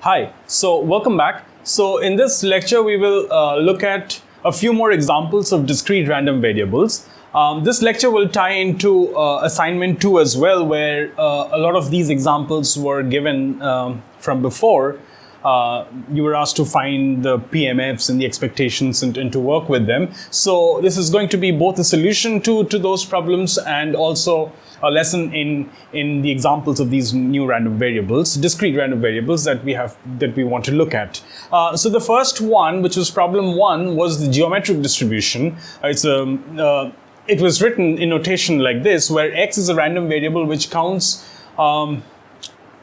Hi, so welcome back. So in this lecture, we will look at a few more examples of discrete random variables. This lecture will tie into assignment 2 as well, where a lot of these examples were given from before. You were asked to find the PMFs and the expectations and to work with them. So this is going to be both a solution to those problems and also a lesson in the examples of these new random variables, discrete random variables that we want to look at. So the first one, which was problem 1, was the geometric distribution. It was written in notation like this, where x is a random variable which counts the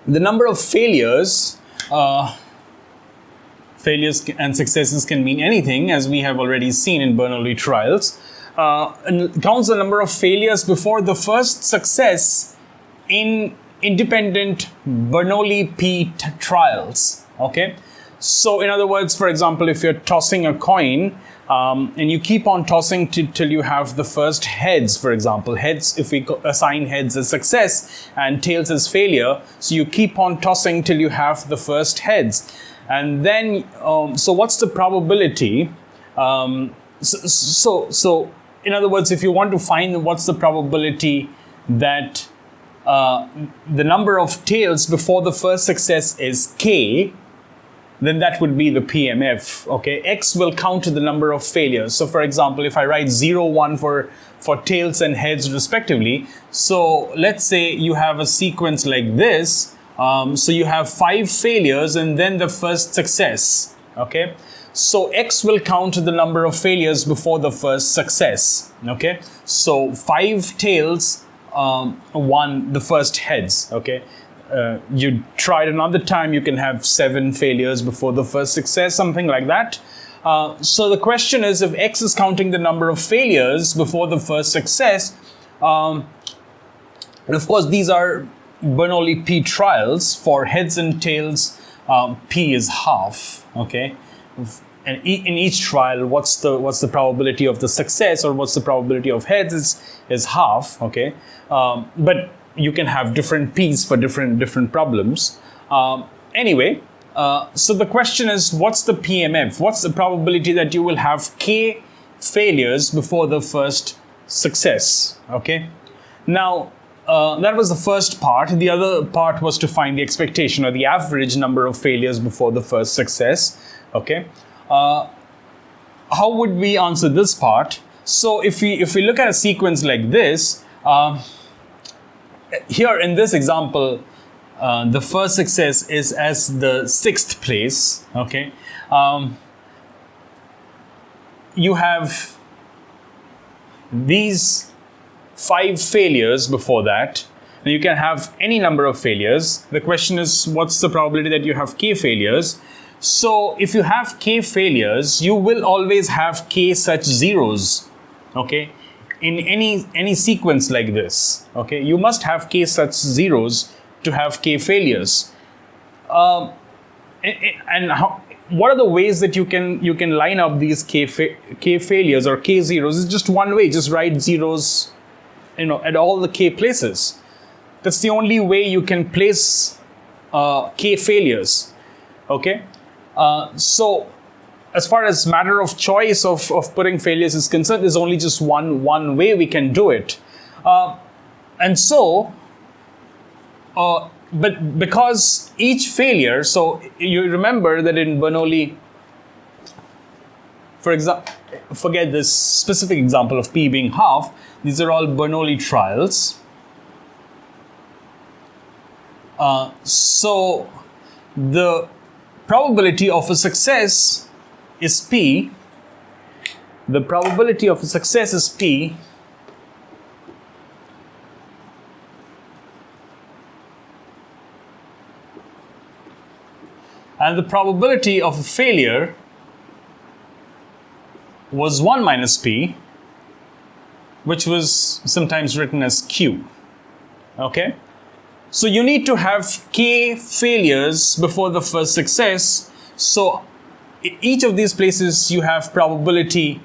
number of failures. Failures and successes can mean anything, as we have already seen in Bernoulli trials. And counts the number of failures before the first success in independent Bernoulli P trials. Okay, so in other words, for example, if you're tossing a coin and you keep on tossing till you have the first heads, for example, heads, if we assign heads as success and tails as failure, so you keep on tossing till you have the first heads. And then, so what's the probability? So in other words, if you want to find what's the probability that the number of tails before the first success is k, then that would be the PMF. Okay, x will count to the number of failures. So for example, if I write 0, 1 for tails and heads respectively, so let's say you have a sequence like this. So you have 5 failures and then the first success. Okay, so x will count to the number of failures before the first success. Okay, so 5 tails, 1 the first heads. Okay, you try it another time, you can have 7 failures before the first success, something like that. So the question is, if x is counting the number of failures before the first success, and of course these are Bernoulli P trials. For heads and tails, P is half. Okay, and in each trial, what's the probability of the success, or what's the probability of heads is half. Okay, but you can have different P's for different problems. Anyway, so the question is, what's the PMF? What's the probability that you will have k failures before the first success? Okay, now. That was the first part. The other part was to find the expectation, or the average number of failures before the first success. Okay, how would we answer this part? So if we look at a sequence like this, here in this example, the first success is as the 6th place. Okay, you have these 5 failures before that. Now you can have any number of failures. The question is, what's the probability that you have k failures? So if you have k failures, you will always have k such zeros. Okay, in any sequence like this. Okay, you must have k such zeros to have k failures. And what are the ways that you can line up these k failures or k zeros? It's just one way. Just write zeros, at all the k places. That's the only way you can place k failures. Okay, so as far as matter of choice of putting failures is concerned, there's only just one way we can do it. And so, but because each failure, so you remember that in Bernoulli, for example, forget this specific example of P being half. These are all Bernoulli trials. So the probability of a success is P. The probability of a success is P. And the probability of a failure was 1 minus P, which was sometimes written as Q. Okay, so you need to have k failures before the first success. So each of these places you have probability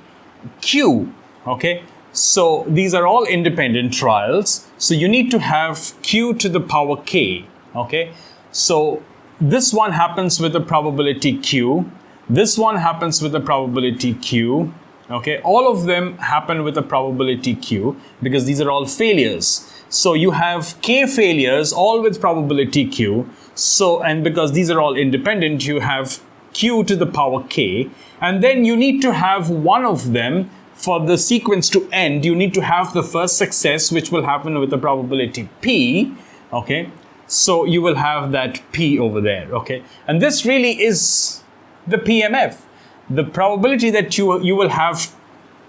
Q. Okay, so these are all independent trials. So you need to have Q to the power k. Okay, so this one happens with a probability Q. This one happens with a probability Q. Okay, all of them happen with a probability Q because these are all failures. So you have K failures all with probability Q. So, and because these are all independent, you have Q to the power K. And then you need to have one of them for the sequence to end. You need to have the first success, which will happen with the probability P. Okay, so you will have that P over there. Okay, and this really is the PMF. The probability that you will have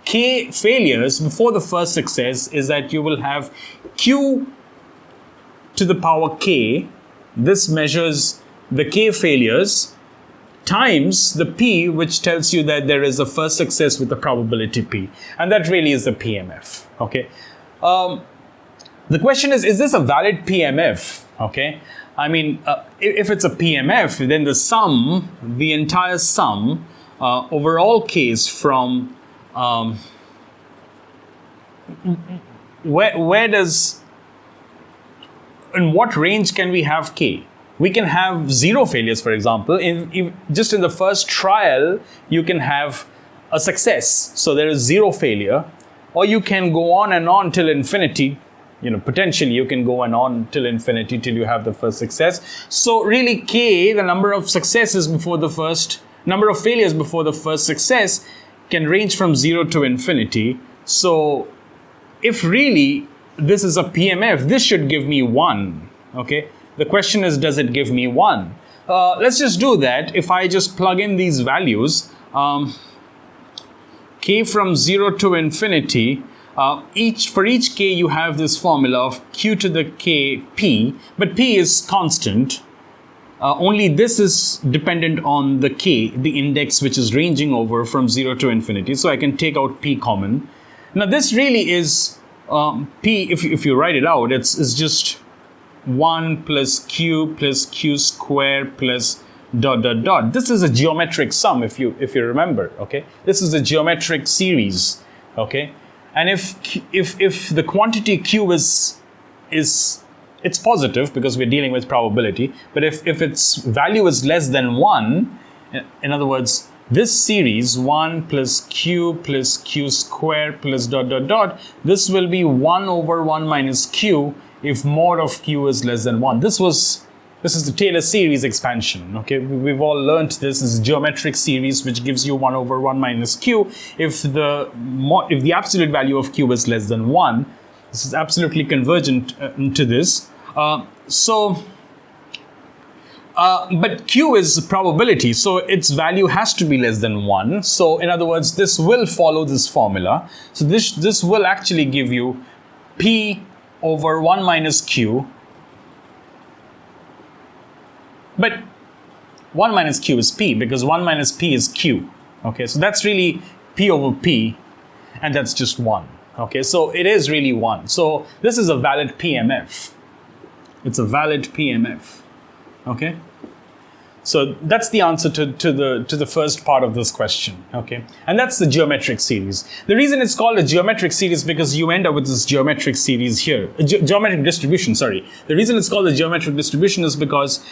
K failures before the first success is that you will have Q to the power K. This measures the K failures times the P, which tells you that there is a first success with the probability P. And that really is the PMF. Okay. The question is this a valid PMF? Okay. I mean, if it's a PMF, then the sum, the entire sum, over all K's from where does, in what range can we have K? We can have 0 failures, for example. Just in the first trial, you can have a success. So there is 0 failure. Or you can go on and on till infinity. You know, potentially you can go on till infinity till you have the first success. So really K, the number of successes before the first, number of failures before the first success can range from 0 to infinity. So if really this is a PMF, this should give me 1. Okay. The question is, does it give me 1? Let's just do that. If I just plug in these values, K from 0 to infinity, for each K you have this formula of Q to the K P, but P is constant. Only this is dependent on the K, the index, which is ranging over from 0 to infinity. So I can take out P common. Now this really is P, if you write it out, it's just 1 plus Q square plus dot dot dot. This is a geometric sum, if you remember. Okay, this is a geometric series. Okay, and if the quantity Q is it's positive because we're dealing with probability, but if its value is less than 1, in other words, this series 1 plus Q square plus dot dot dot, this will be 1 over 1 minus Q if mod of Q is less than 1. This is the Taylor series expansion. Okay, we've all learned this is a geometric series which gives you 1 over 1 minus Q if the absolute value of Q is less than 1. This is absolutely convergent to this. But Q is probability, so its value has to be less than 1. So in other words, this will follow this formula. So this will actually give you P over 1 minus Q. But 1 minus Q is P because 1 minus P is Q. Okay, so that's really P over P, and that's just 1. Okay, so it is really 1. So this is a valid PMF. It's a valid PMF. Okay, so that's the answer to the first part of this question. Okay, and that's the geometric series. The reason it's called a geometric series because you end up with this geometric series here, geometric distribution. Sorry, the reason it's called a geometric distribution is because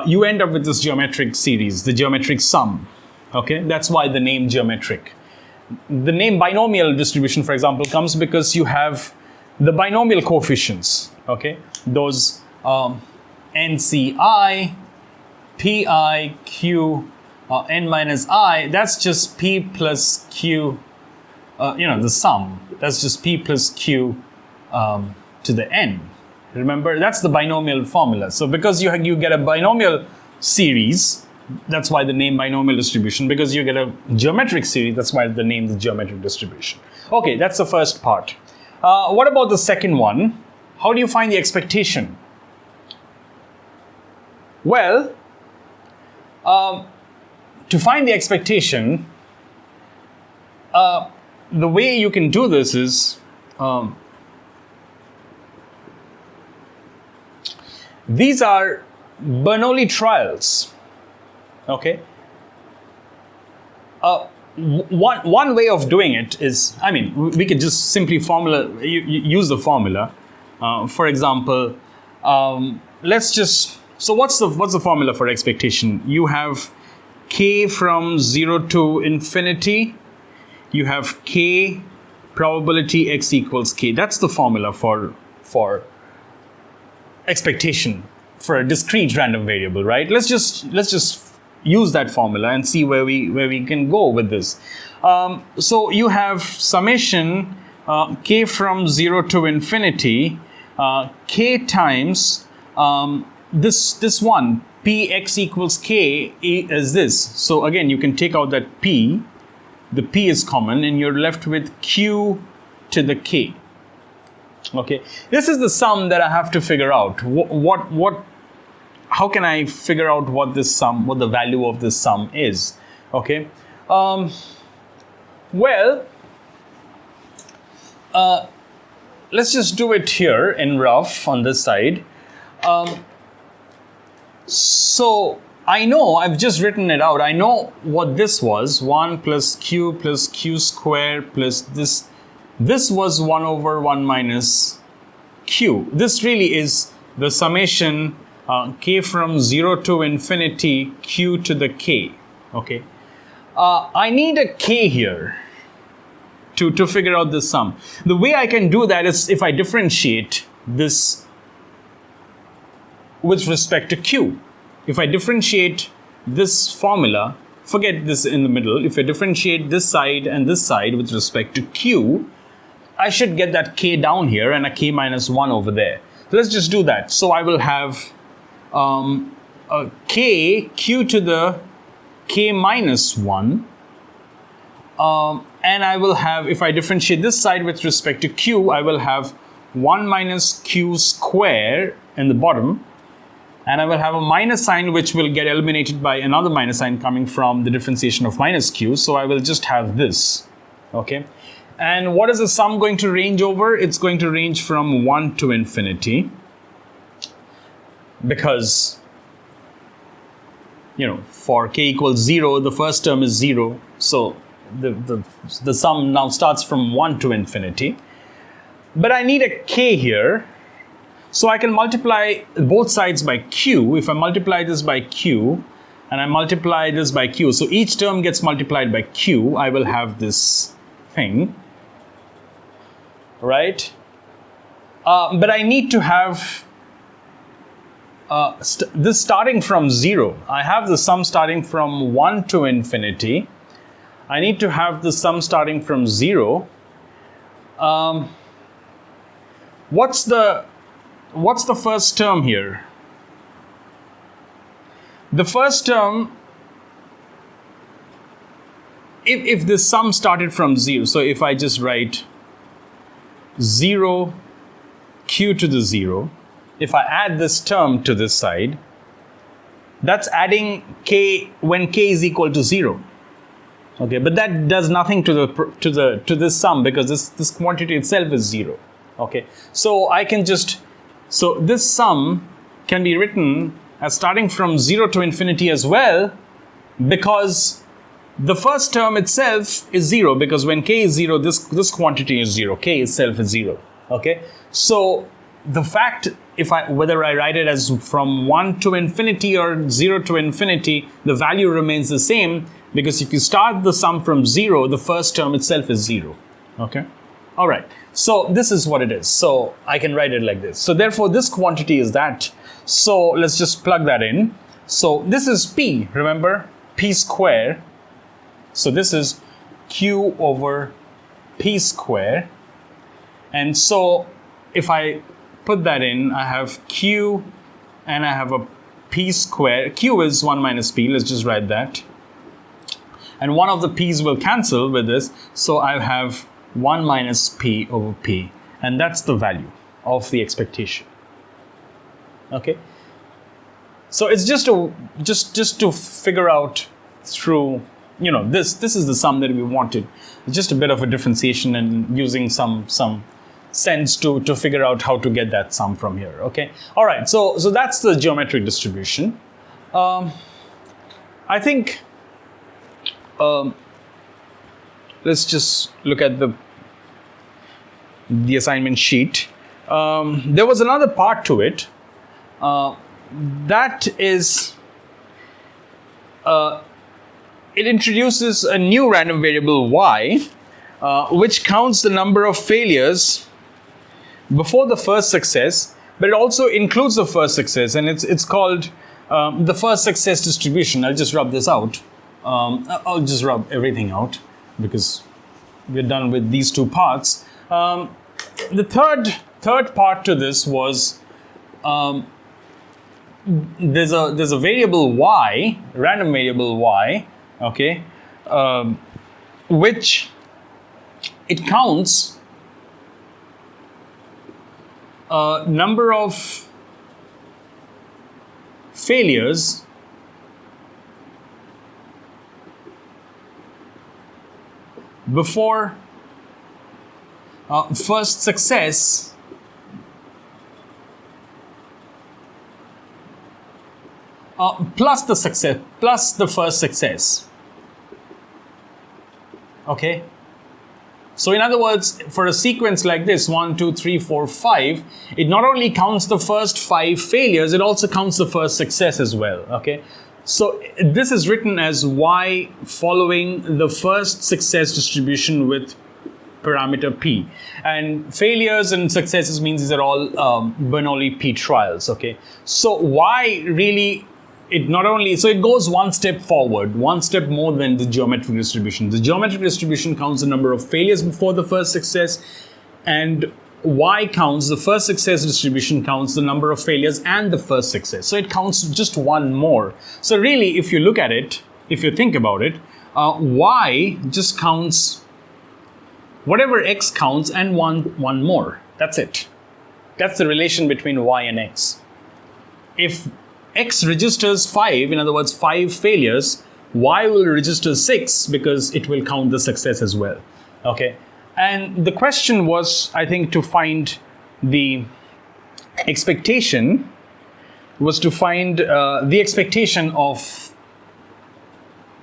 you end up with this geometric series, the geometric sum. Okay, that's why the name geometric. The name binomial distribution, for example, comes because you have the binomial coefficients. Okay, those NCI, PI, Q, N minus I, that's just P plus Q, the sum. That's just P plus Q to the N. Remember, that's the binomial formula. So because you get a binomial series, that's why the name binomial distribution. Because you get a geometric series, that's why the name is geometric distribution. Okay, that's the first part. What about the second one? How do you find the expectation? Well, to find the expectation, the way you can do this is these are Bernoulli trials. Okay. One way of doing it is, I mean, we could just simply use the formula. For example, let's just So what's the formula for expectation? You have k from 0 to infinity. You have k probability x equals k. That's the formula for expectation for a discrete random variable, right? Let's just use that formula and see where we can go with this. So you have summation k from 0 to infinity k times this one, px equals k is this. So again, you can take out that p. The p is common, and you're left with q to the k. Okay, this is the sum that I have to figure out. How can I figure out what the value of this sum is? Okay, well, let's just do it here in rough on this side. So I know, I've just written it out. I know what this was, 1 plus q squared plus this. This was 1 over 1 minus q. This really is the summation k from 0 to infinity q to the k. Okay. I need a k here to figure out this sum. The way I can do that is if I differentiate this with respect to q. If I differentiate this formula, forget this in the middle, if I differentiate this side and this side with respect to q, I should get that k down here and a k minus 1 over there. So let's just do that. So I will have a k, q to the k minus 1, and I will have, if I differentiate this side with respect to q, I will have 1 minus q square in the bottom, and I will have a minus sign which will get eliminated by another minus sign coming from the differentiation of minus q. So I will just have this. Okay. And what is the sum going to range over? It's going to range from 1 to infinity, because, you know, for k equals 0, the first term is 0. So the sum now starts from 1 to infinity. But I need a k here. So I can multiply both sides by q. If I multiply this by q and I multiply this by q, so each term gets multiplied by q, I will have this thing, right? But I need to have this starting from 0. I have the sum starting from 1 to infinity. I need to have the sum starting from 0. What's the first term here? The first term, if this sum started from 0, so if I just write 0 q to the 0, if I add this term to this side, that's adding k when k is equal to 0. Okay, but that does nothing to this sum, because this quantity itself is 0. Okay, so I can just, so this sum can be written as starting from 0 to infinity as well, because the first term itself is 0, because when k is 0, this quantity is 0, k itself is 0. Okay, so the fact, whether I write it as from 1 to infinity or 0 to infinity, the value remains the same, because if you start the sum from 0, the first term itself is 0. Okay, all right. So this is what it is. So I can write it like this. So therefore this quantity is that. So let's just plug that in. So this is p, remember, p square. So this is q over p square. And so if I put that in, I have q and I have a p square. Q is 1 minus p, let's just write that. And one of the p's will cancel with this. So I have 1 minus p over p, and that's the value of the expectation. Okay, so it's just to figure out through, you know, this is the sum that we wanted. It's just a bit of a differentiation and using some sense to figure out how to get that sum from here. Okay, all right, so that's the geometric distribution. I think let's just look at the assignment sheet. There was another part to it, that is, it introduces a new random variable y, which counts the number of failures before the first success, but it also includes the first success, and it's called the first success distribution. I'll just rub this out. I'll just rub everything out because we're done with these two parts. The third part to this was there's a variable y, random variable y, okay, which it counts number of failures before first success plus the first success. Okay. So in other words, for a sequence like this, 1, 2, 3, 4, 5, it not only counts the first 5 failures, it also counts the first success as well. Okay. So this is written as y following the first success distribution with parameter p. And failures and successes means these are all Bernoulli p trials. Okay. So y really, it not only, so it goes one step forward, one step more than the geometric distribution. The geometric distribution counts the number of failures before the first success, and y counts, the first success distribution counts the number of failures and the first success. So it counts just one more. So really, if you look at it, if you think about it, y just counts whatever x counts and one more. That's it. That's the relation between y and x. If x registers 5, in other words 5 failures, y will register 6 because it will count the success as well. Okay. And the question was, I think, to find the expectation, was to find the expectation of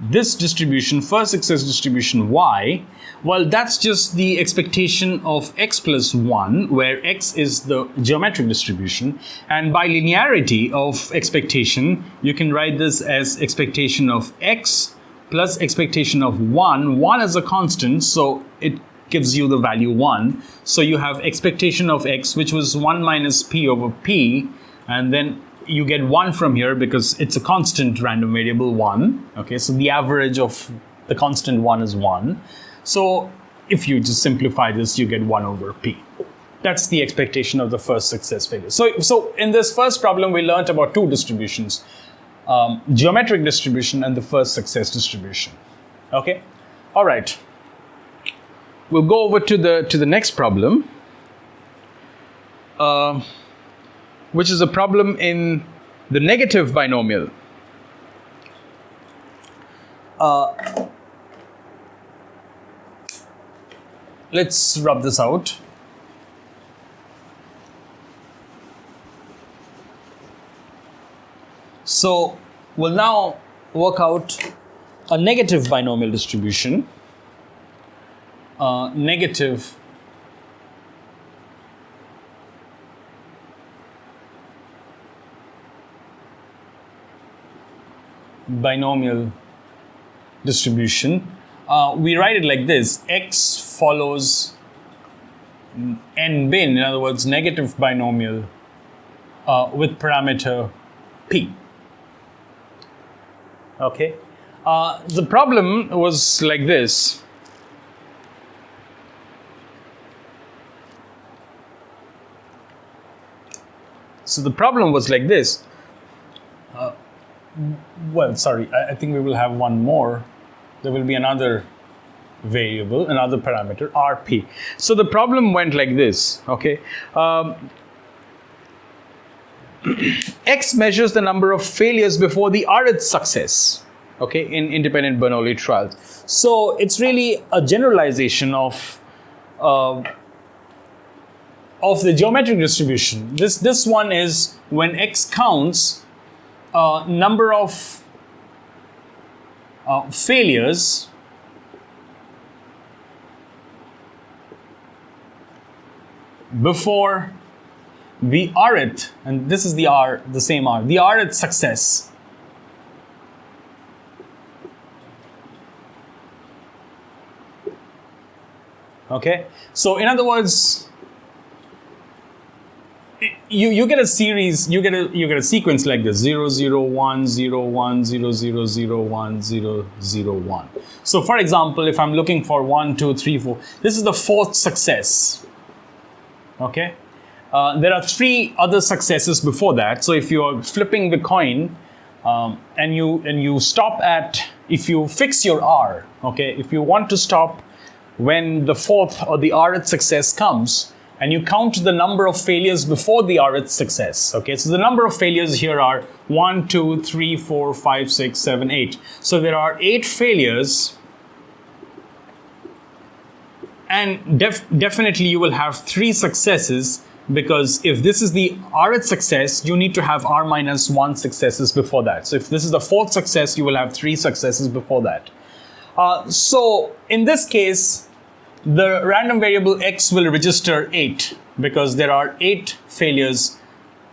this distribution, first success distribution y. Well, that's just the expectation of x plus 1, where x is the geometric distribution. And by linearity of expectation, you can write this as expectation of x plus expectation of 1. 1 is a constant, so it gives you the value 1. So you have expectation of x, which was 1 minus p over p, and then you get 1 from here because it's a constant random variable 1. Okay, so the average of the constant 1 is 1. So if you just simplify this, you get 1 over p. That's the expectation of the first success failure. So in this first problem, we learned about two distributions, geometric distribution and the first success distribution. Okay, all right. We'll go over to the next problem, which is a problem in the negative binomial. Let's rub this out. So we'll now work out a negative binomial distribution. Negative binomial distribution. We write it like this: x follows n bin, in other words, negative binomial with parameter p. Okay. The problem was like this. So the problem was like this. Well, sorry, I think we will have one more. There will be another variable, another parameter, rp. So the problem went like this, okay? X measures the number of failures before the rth success, okay, in independent Bernoulli trials. So it's really a generalization of the geometric distribution. This one is when x counts number of failures before the rth, and this is the r, the same r, the rth success okay. So in other words, you get a series, you get a sequence like this: 0 0 1 0 1 0 0 0 1 0 0 1. So for example, if I'm looking for 1 2 3 4, this is the fourth success. Okay, there are 3 other successes before that. So if you are flipping the coin and you stop at, if you fix your r, okay, if you want to stop when the fourth or the rth success comes, and you count the number of failures before the rth success. Okay, so the number of failures here are 1 2 3 4 5 6 7 8. So there are 8 failures, and definitely you will have 3 successes, because if this is the rth success, you need to have r minus 1 successes before that. So if this is the fourth success, you will have 3 successes before that. So in this case, the random variable x will register 8, because there are 8 failures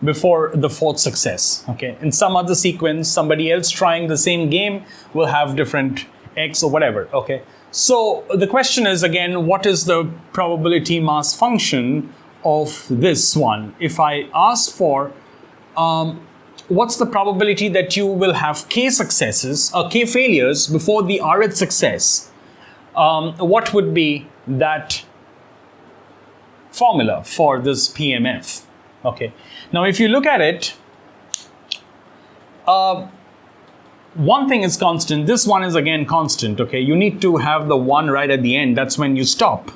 before the fourth success. Okay, in some other sequence, somebody else trying the same game will have different x or whatever. Okay, so the question is again, what is the probability mass function of this one? If I ask for what's the probability that you will have k successes or k failures before the rth success, what would be that formula for this PMF? Okay, now if you look at it, one thing is constant, this one is again constant. Okay, you need to have the 1 right at the end, that's when you stop.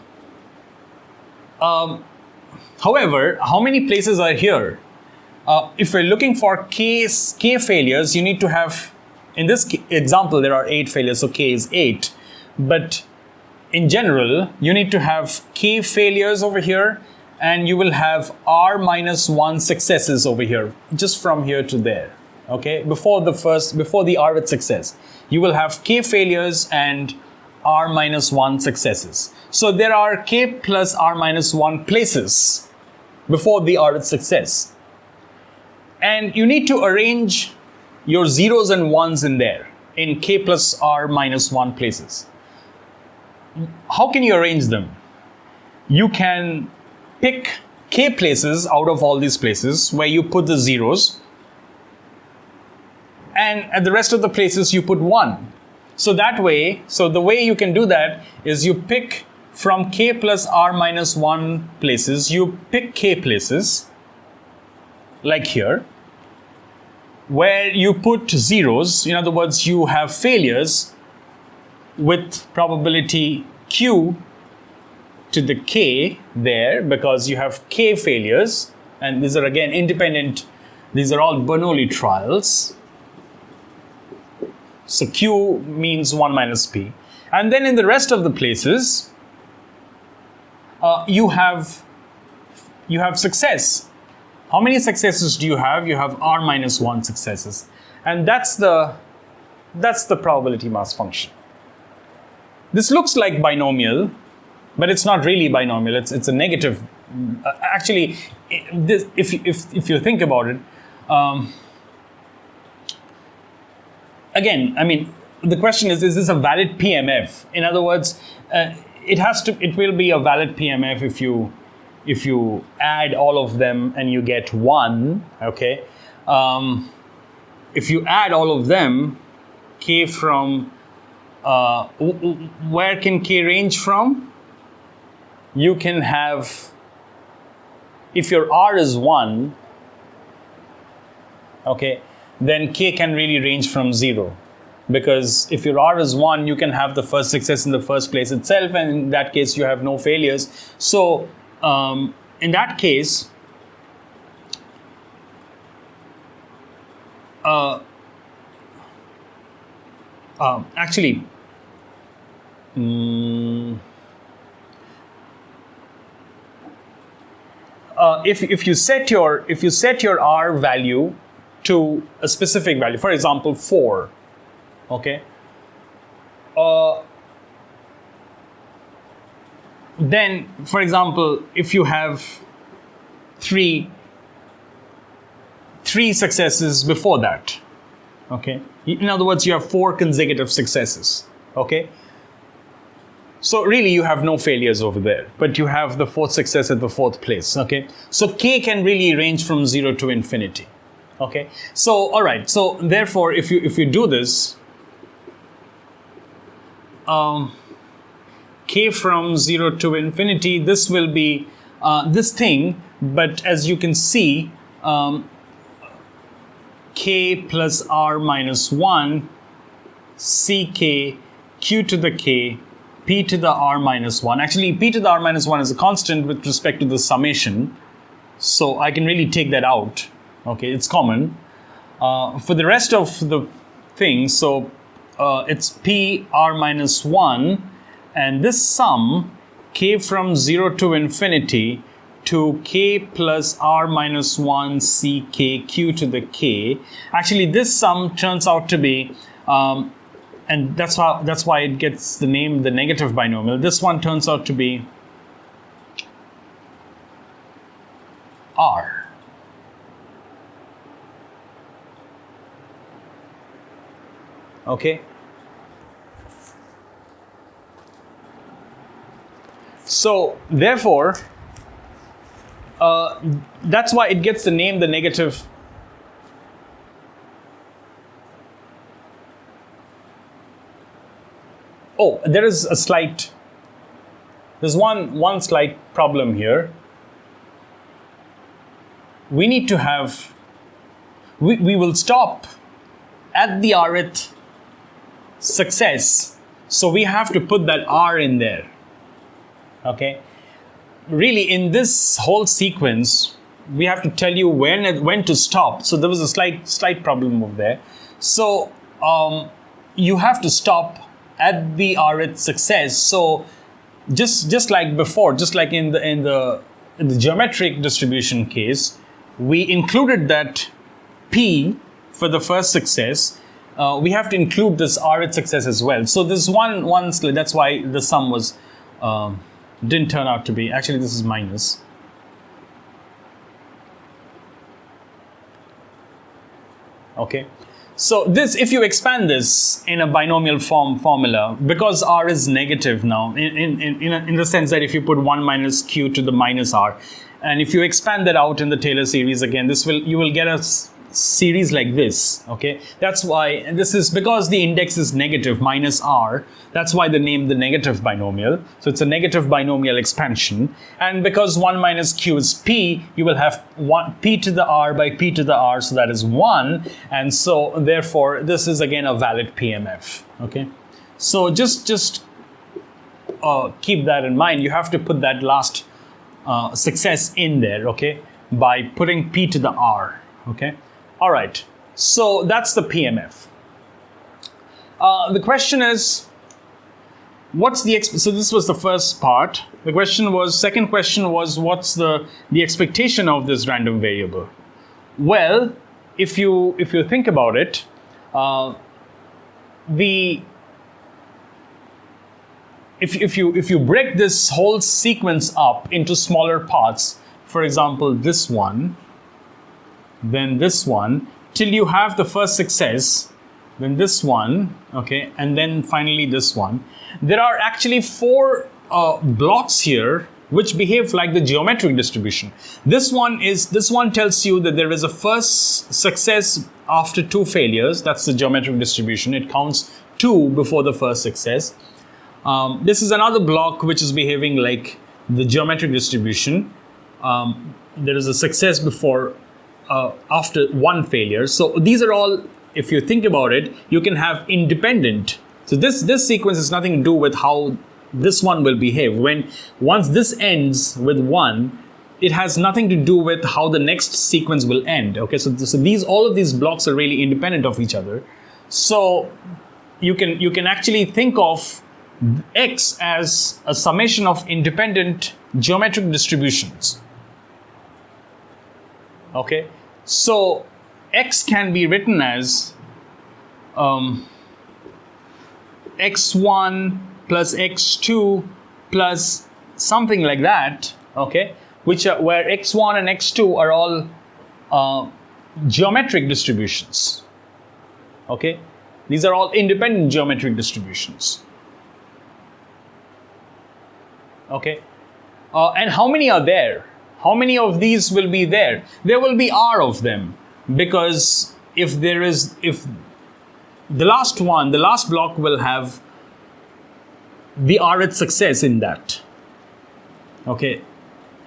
However, how many places are here? If we're looking for k failures, you need to have, in this example there are 8 failures, so k is 8, but in general you need to have k failures over here, and you will have r minus 1 successes over here, just from here to there. Okay, before the rth success, you will have k failures and r minus 1 successes. So there are k plus r minus 1 places before the rth success, and you need to arrange your zeros and ones in there, in k plus r minus 1 places. How can you arrange them? You can pick k places out of all these places where you put the zeros, and at the rest of the places you put 1. So that way, so the way you can do that is you pick from k plus r minus 1 places, you pick k places, like here, where you put zeros. In other words, you have failures with probability q to the k there, because you have k failures, and these are again independent, these are all Bernoulli trials. So q means 1 minus p. And then in the rest of the places, you have success. How many successes do you have? You have r minus 1 successes, and that's the probability mass function. This looks like binomial, but it's not really binomial. It's a negative. Actually, if you think about it, again, I mean, the question is this a valid PMF? In other words, it will be a valid PMF if you add all of them and you get 1. Okay, if you add all of them, k from where can k range from? You can have, if your r is 1, okay, then k can really range from 0, because if your r is 1, you can have the first success in the first place itself, and in that case you have no failures. So in that case, actually, if you set your r value to a specific value, for example 4, okay, then for example if you have 3 3 successes before that. Okay. In other words, you have 4 consecutive successes. Okay. So really you have no failures over there, but you have the 4th success at the 4th place. Okay. So k can really range from 0 to infinity. Okay. So all right. So therefore, if you do this, k from 0 to infinity, this will be this thing, but as you can see, k plus r minus 1 ck q to the k p to the r minus 1. Actually, p to the r minus 1 is a constant with respect to the summation, so I can really take that out. Okay, it's common. For the rest of the things, so it's p r minus 1, and this sum, k from 0 to infinity to k plus r minus 1 ck q to the k. Actually, this sum turns out to be, and that's why it gets the name the negative binomial. This one turns out to be r. Okay. So therefore, that's why it gets the name the negative. Oh, there's one slight problem here. We need to have, we will stop at the rth success, so we have to put that r in there. Okay. Really, in this whole sequence, we have to tell you when to stop. So there was a slight problem over there. So you have to stop at the rth success. So just like before, just like in the geometric distribution case, we included that p for the first success. We have to include this rth success as well. So this one that's why the sum was didn't turn out to be. Actually, this is minus. Okay. So this, if you expand this in a binomial formula, because r is negative now, in the sense that if you put 1 minus q to the minus r, and if you expand that out in the Taylor series again, you will get a series like this. Okay, that's why, and this is because the index is negative, minus r. That's why the name the negative binomial. So it's a negative binomial expansion, and because 1 minus q is p, you will have p to the r by p to the r, so that is 1, and so therefore this is again a valid PMF. Okay, so just keep that in mind. You have to put that last success in there. Okay, by putting p to the r. Okay. All right, so that's the PMF. The question is, what's the so this was the first part. The second question was, what's the expectation of this random variable? Well, if you think about it, if you break this whole sequence up into smaller parts, for example, this one, then this one, till you have the first success, then this one, okay, and then finally this one. There are actually 4 blocks here which behave like the geometric distribution. This one tells you that there is a first success after 2 failures. That's the geometric distribution. It counts 2 before the first success. This is another block which is behaving like the geometric distribution. There is a success before after 1 failure. So these are all, if you think about it, you can have independent. So this sequence has nothing to do with how this one will behave. Once this ends with 1, it has nothing to do with how the next sequence will end. Okay, so all of these blocks are really independent of each other. So you can actually think of X as a summation of independent geometric distributions. Okay, so X can be written as x1 plus x2 plus something like that. Okay, where x1 and x2 are all geometric distributions. Okay, these are all independent geometric distributions. Okay, and how many are there? How many of these will be there? There will be R of them, because if the last block will have the Rth success in that. Okay,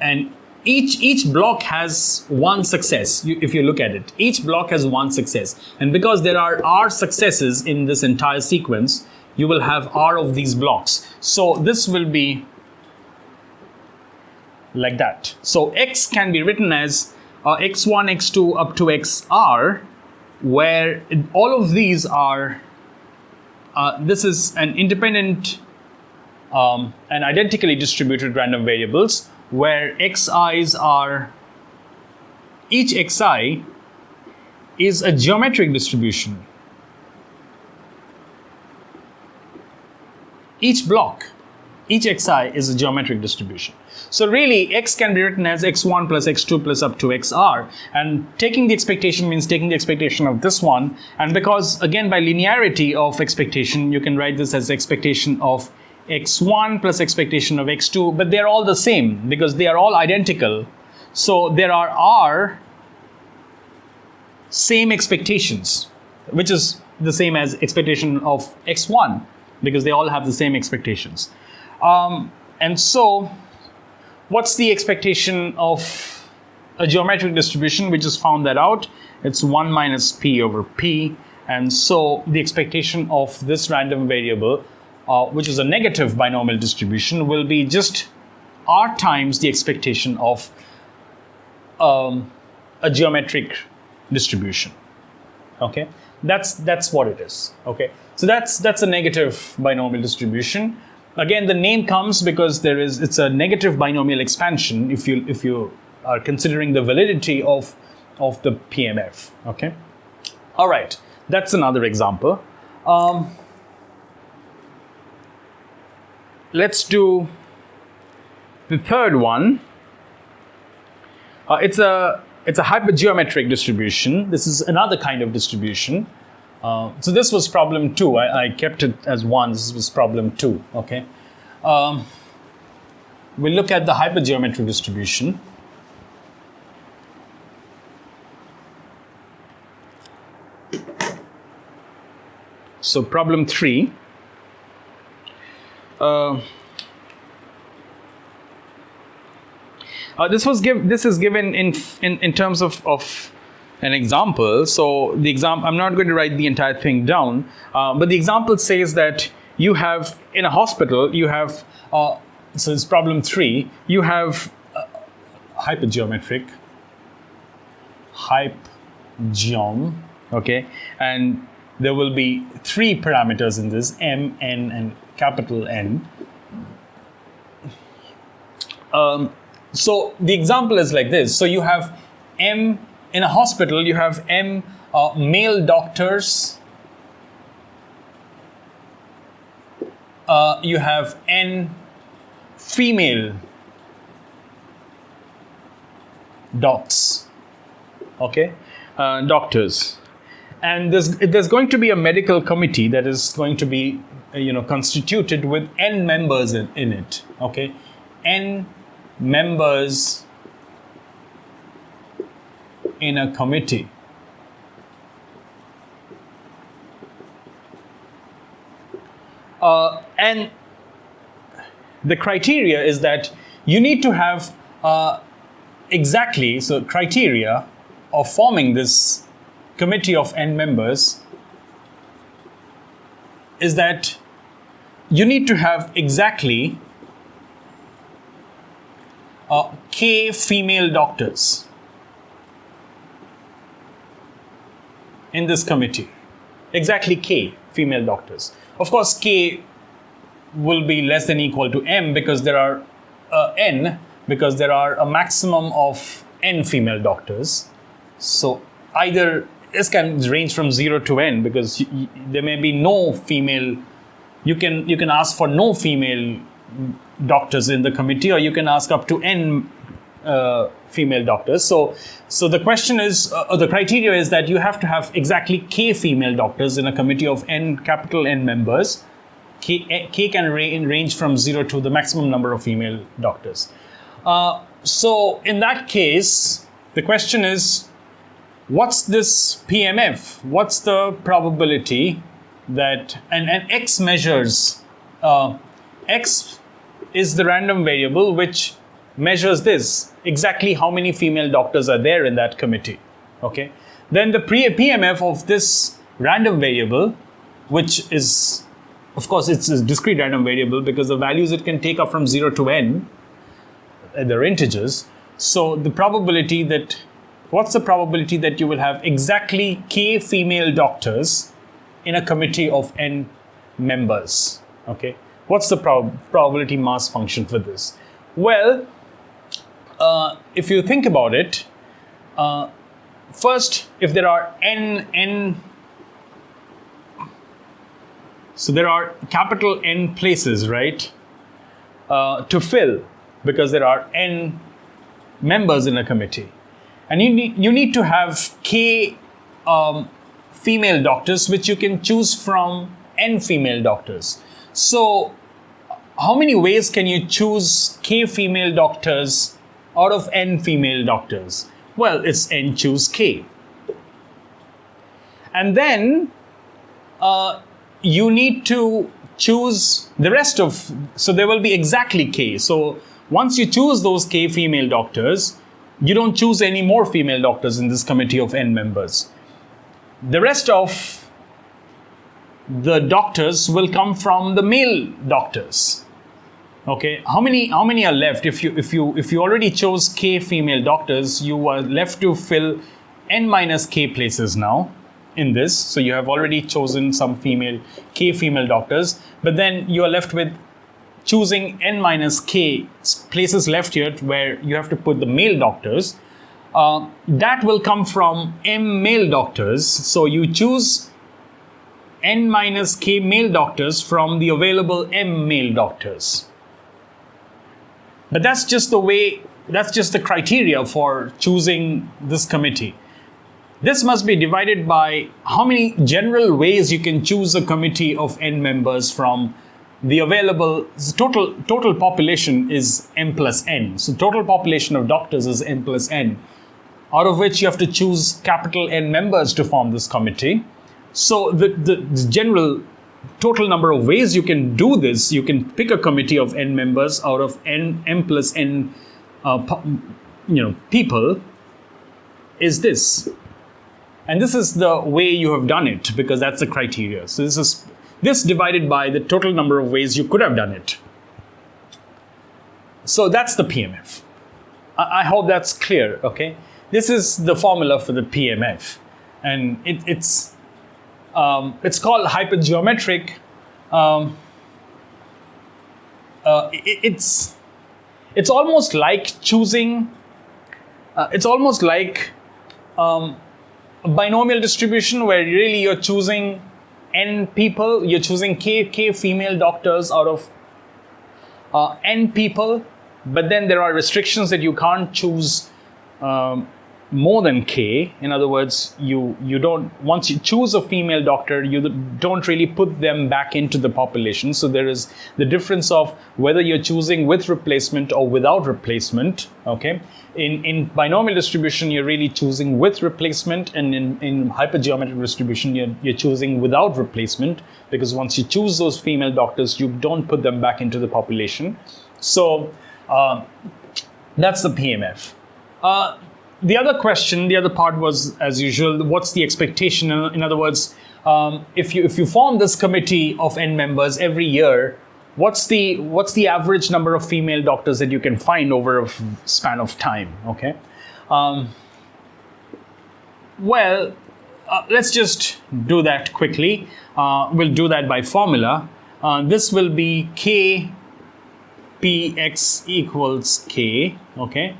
and each block has one success. If you look at it, each block has one success, and because there are R successes in this entire sequence, you will have R of these blocks. So this will be like that. So X can be written as x1, x2 up to xr, where all of these are, this is an independent and identically distributed random variables, where xi's are, each xi is a geometric distribution. Each block, each xi is a geometric distribution. So really, x can be written as x1 plus x2 plus up to xr, and taking the expectation means taking the expectation of this one, and because again by linearity of expectation, you can write this as expectation of x1 plus expectation of x2, but they're all the same because they are all identical. So there are R same expectations, which is the same as expectation of x1 because they all have the same expectations. And so what's the expectation of a geometric distribution? We just found that out. It's 1 minus p over p. And so the expectation of this random variable, which is a negative binomial distribution, will be just R times the expectation of a geometric distribution. Okay, that's what it is. Okay, so that's a negative binomial distribution. Again, the name comes because it's a negative binomial expansion if you are considering the validity of the PMF. Okay, all right, that's another example. Let's do the third one. It's a hypergeometric distribution. This is another kind of distribution. So this was problem 2. I kept it as 1. This was problem 2. Okay. We'll look at the hypergeometric distribution. So problem 3. This is given in terms of an example. So the example, I'm not going to write the entire thing down, but the example says that you have in a hospital, you have, so it's problem 3, you have hypergeometric, okay, and there will be 3 parameters in this, m, n, and capital N. So the example is like this. So you have m, in a hospital, you have m male doctors, you have n female docs, okay, doctors, and there's going to be a medical committee that is going to be constituted with n members in it, okay, n members in a committee. And the criteria is that you need to have criteria of forming this committee of n members is that you need to have exactly k female doctors in this committee. Exactly k female doctors. Of course, k will be less than equal to m because there are because there are a maximum of n female doctors. So either this can range from 0 to n because there may be no female. You can ask for no female doctors in the committee, or you can ask up to n female doctors. So the question is, or the criteria is that you have to have exactly k female doctors in a committee of n, capital N members. K can range from 0 to the maximum number of female doctors. So in that case, the question is, what's this PMF? What's the probability that, and X measures, X is the random variable which measures this, exactly how many female doctors are there in that committee, okay? Then the PMF of this random variable, which is, of course, it's a discrete random variable because the values it can take are from 0 to n, they're integers. So the probability that, what's the probability that you will have exactly k female doctors in a committee of n members, okay? What's the probability mass function for this? Well, if you think about it, first, if there are n, so there are capital N places, right, to fill, because there are n members in a committee. And you need to have k female doctors, which you can choose from n female doctors. So how many ways can you choose k female doctors out of n female doctors? Well, it's n choose k. And then you need to choose the rest of, so there will be exactly k. So once you choose those k female doctors, you don't choose any more female doctors in this committee of n members. The rest of the doctors will come from the male doctors. Okay, how many are left? If you already chose k female doctors, you are left to fill n minus k places now in this. So you have already chosen some k female doctors, but then you are left with choosing n minus k places left here where you have to put the male doctors. That will come from m male doctors. So you choose n minus k male doctors from the available m male doctors. But that's just the way, that's just the criteria for choosing this committee. This must be divided by how many general ways you can choose a committee of n members from the available, total population is m plus n. So total population of doctors is n plus n, out of which you have to choose capital N members to form this committee. So the general total number of ways you can do this, you can pick a committee of n members out of m plus n people, is this. And this is the way you have done it, because that's the criteria. So this divided by the total number of ways you could have done it. So that's the PMF. I hope that's clear, okay? This is the formula for the PMF. And it's called hypergeometric. It's almost like choosing, it's almost like a binomial distribution where really you're choosing n people, you're choosing k female doctors out of n people, but then there are restrictions that you can't choose more than k. In other words, you don't, once you choose a female doctor, you don't really put them back into the population. So there is the difference of whether you're choosing with replacement or without replacement, okay? In binomial distribution, you're really choosing with replacement, and in hypergeometric distribution, you're choosing without replacement, because once you choose those female doctors, you don't put them back into the population. So that's the PMF. The other question, the other part was, as usual, what's the expectation? In other words, if you form this committee of n members every year, what's the average number of female doctors that you can find over a span of time? Okay. Well, let's just do that quickly. We'll do that by formula. This will be k px equals k. Okay.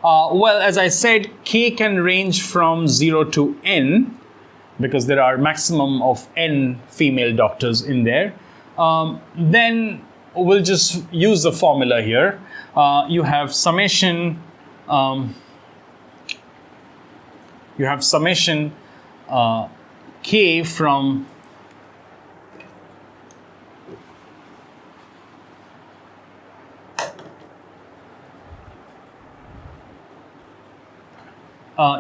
Well, as I said, k can range from 0 to n, because there are maximum of n female doctors in there. Then we'll just use the formula here. You have summation you have summation k from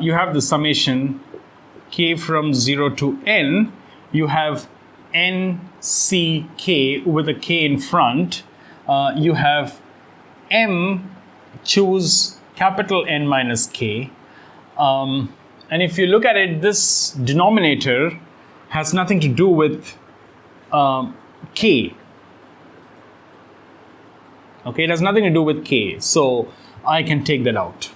you have the summation k from 0 to n. You have n c k with a k in front. You have m choose capital N minus k. And if you look at it, this denominator has nothing to do with k. Okay, it has nothing to do with k. So I can take that out.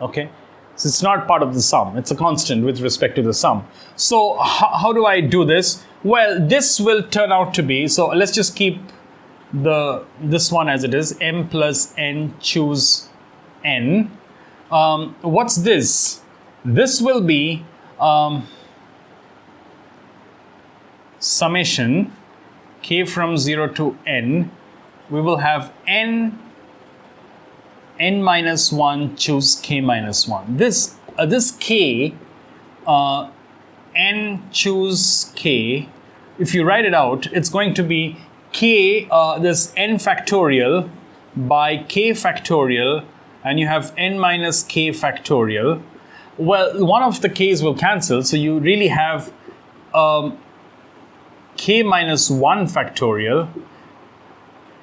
Okay, so it's not part of the sum. It's a constant with respect to the sum. So how do I do this? Well, this will turn out to be, so let's just keep this one as it is, m plus n choose n. What's this? This will be summation k from 0 to n. We will have n minus 1 choose k minus 1. This k, n choose k, if you write it out, it's going to be k, this n factorial by k factorial, and you have n minus k factorial. Well, one of the k's will cancel, so you really have k minus 1 factorial.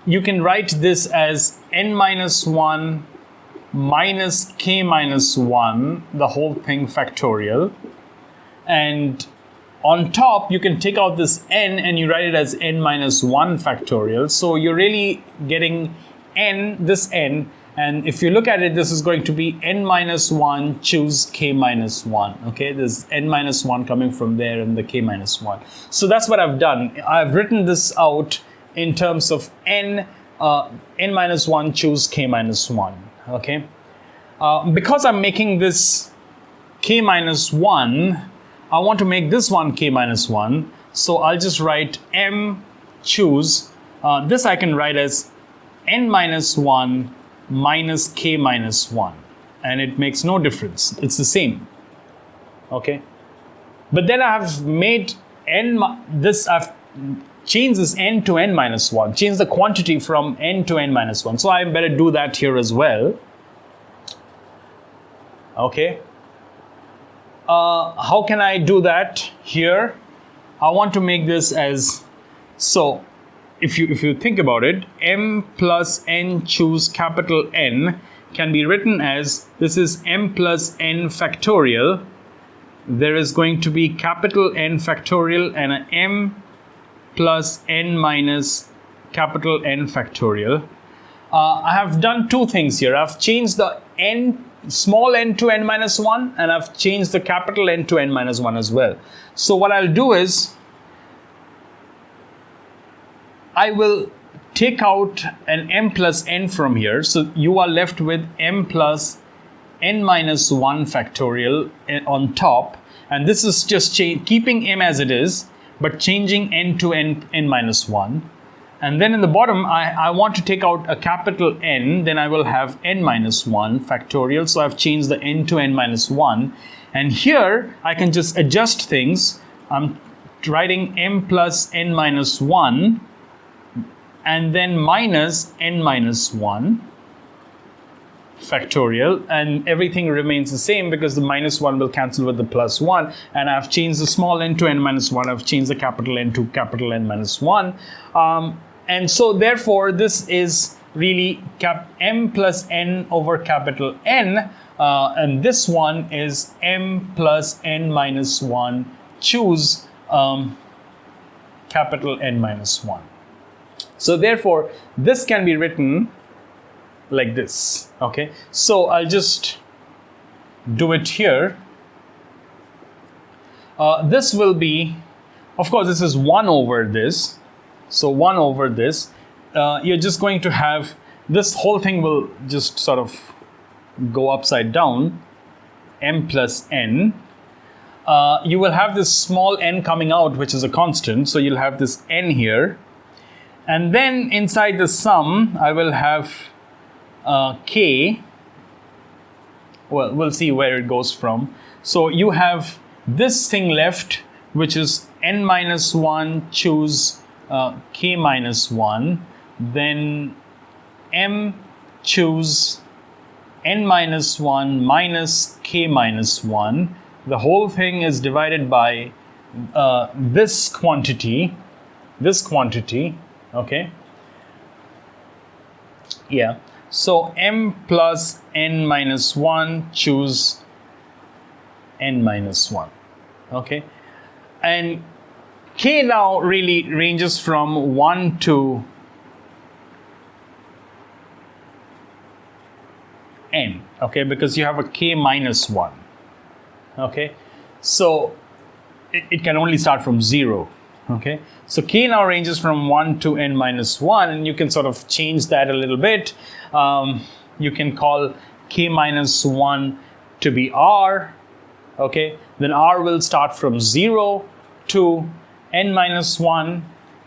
You can write this as n minus 1 minus k minus 1, the whole thing factorial. And on top, you can take out this n and you write it as n minus 1 factorial. So you're really getting n, this n. And if you look at it, this is going to be n minus 1 choose k minus 1. Okay, there's n minus 1 coming from there and the k minus 1. So that's what I've done. I've written this out in terms of n minus 1 choose k minus 1. Okay, because I'm making this k minus 1, I want to make this one k minus 1. So I'll just write m choose. This I can write as n minus 1 minus k minus 1. And it makes no difference. It's the same. Okay. But then I have made I've changed this n to n minus 1. Change the quantity from n to n minus 1. So I better do that here as well. Okay. How can I do that here? I want to make this as, so if you think about it, m plus n choose capital N can be written as, this is m plus n factorial. There is going to be capital N factorial and an m plus n minus capital N factorial. I have done two things here. I've changed the n, small n to n minus 1, and I've changed the capital N to n minus 1 as well. So what I'll do is, I will take out an m plus n from here. So you are left with m plus n minus 1 factorial on top. And this is just keeping m as it is, but changing n to n minus 1. And then in the bottom, I want to take out a capital N, then I will have n minus 1 factorial. So I've changed the n to n minus 1. And here, I can just adjust things. I'm writing m plus n minus 1, and then minus n minus 1 factorial, and everything remains the same because the minus 1 will cancel with the plus 1, and I've changed the small n to n minus 1, I've changed the capital N to capital N minus 1. And so therefore this is really m plus n over capital N, and this one is m plus n minus 1 choose capital N minus 1. So therefore this can be written like this. Okay, so I'll just do it here. This will be, of course, this is 1 over this. So 1 over this. You're just going to have, this whole thing will just sort of go upside down, m plus n. You will have this small n coming out, which is a constant. So you'll have this n here. And then inside the sum, I will have k. Well, we'll see where it goes from. So you have this thing left, which is n minus 1, choose k minus 1. Then m, choose n minus 1 minus k minus 1. The whole thing is divided by this quantity, okay? Yeah. So m plus n minus 1, choose n minus 1, okay? And k now really ranges from 1 to n, okay? Because you have a k minus 1, okay? So it can only start from 0, okay? So k now ranges from 1 to n minus 1, and you can sort of change that a little bit. You can call k minus 1 to be r, okay? Then r will start from 0 to n minus 1,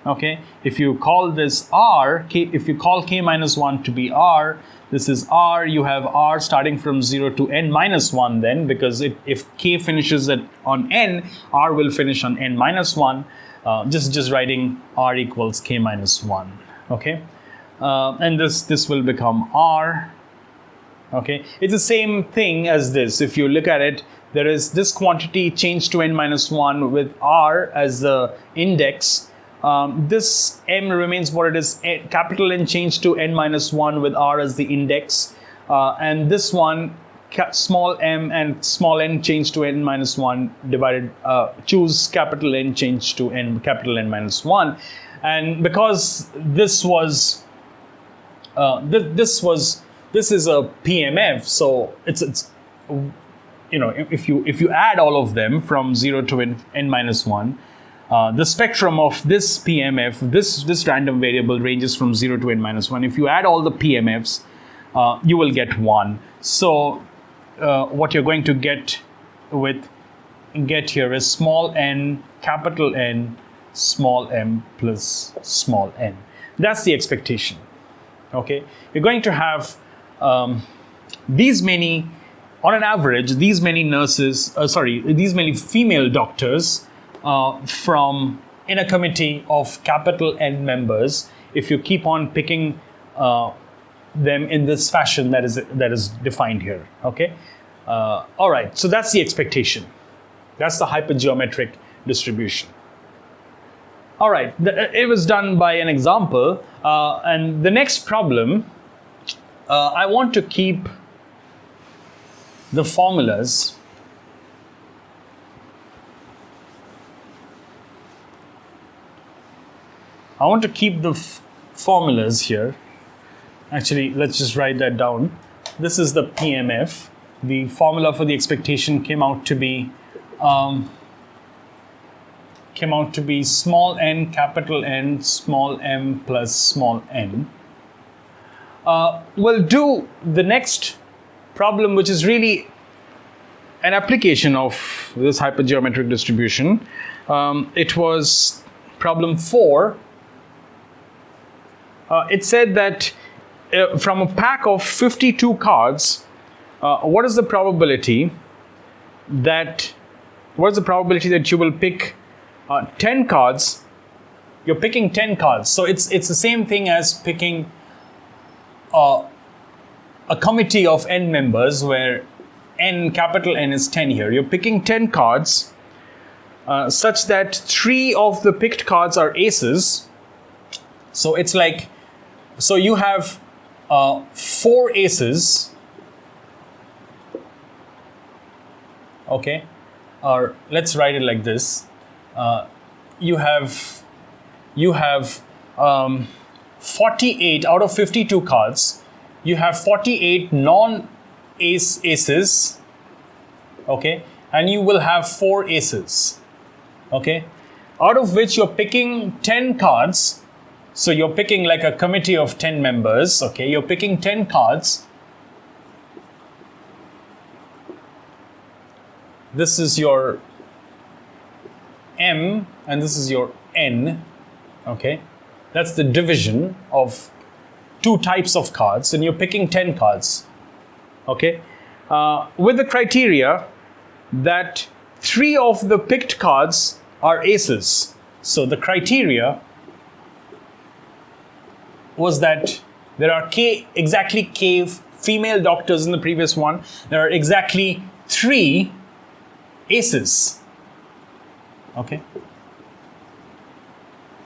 okay? If you call this r, if you call k minus 1 to be r, this is r, you have r starting from 0 to n minus 1 then, because if k finishes on n, r will finish on n minus 1. Just writing r equals k minus 1, okay? And this will become r, okay? It's the same thing as this. If you look at it, there is this quantity changed to n minus 1 with r as the index. This m remains what it is, capital N changed to n minus 1 with r as the index. And this one, small m and small n changed to n minus 1 divided, choose capital N changed to capital N minus 1. And because this was, this is a PMF, so it's you know, if you add all of them from 0 to n minus 1, the spectrum of this PMF, this random variable ranges from 0 to n minus 1. If you add all the PMFs, you will get 1. So what you're going to get here is small n, capital N, small m plus small n. That's the expectation. Okay, you're going to have these many, on an average, these many nurses, these many female doctors from in a committee of capital N members, if you keep on picking them in this fashion that is defined here, okay? All right, so that's the expectation. That's the hypergeometric distribution. All right, it was done by an example. And the next problem, I want to keep the formulas. I want to keep the formulas here. Actually, let's just write that down. This is the PMF. The formula for the expectation came out to be small n, capital N, small m plus small n. We'll do the next problem, which is really an application of this hypergeometric distribution. It was problem 4. It said that from a pack of 52 cards, what is the probability that you will pick 10 cards? You're picking 10 cards. So it's the same thing as picking a committee of n members where n, capital N is 10 here. You're picking 10 cards such that 3 of the picked cards are aces. So it's like, so you have 4 aces, okay? Or let's write it like this. You have 48 out of 52 cards. You have 48 non-aces, okay? And you will have 4 aces, okay? Out of which you're picking 10 cards. So you're picking like a committee of 10 members, okay? You're picking 10 cards. This is your M and this is your N, okay? That's the division of two types of cards, and you're picking 10 cards. Okay? With the criteria that 3 of the picked cards are aces. So the criteria was that there are exactly k female doctors in the previous one. There are exactly 3 aces. Okay?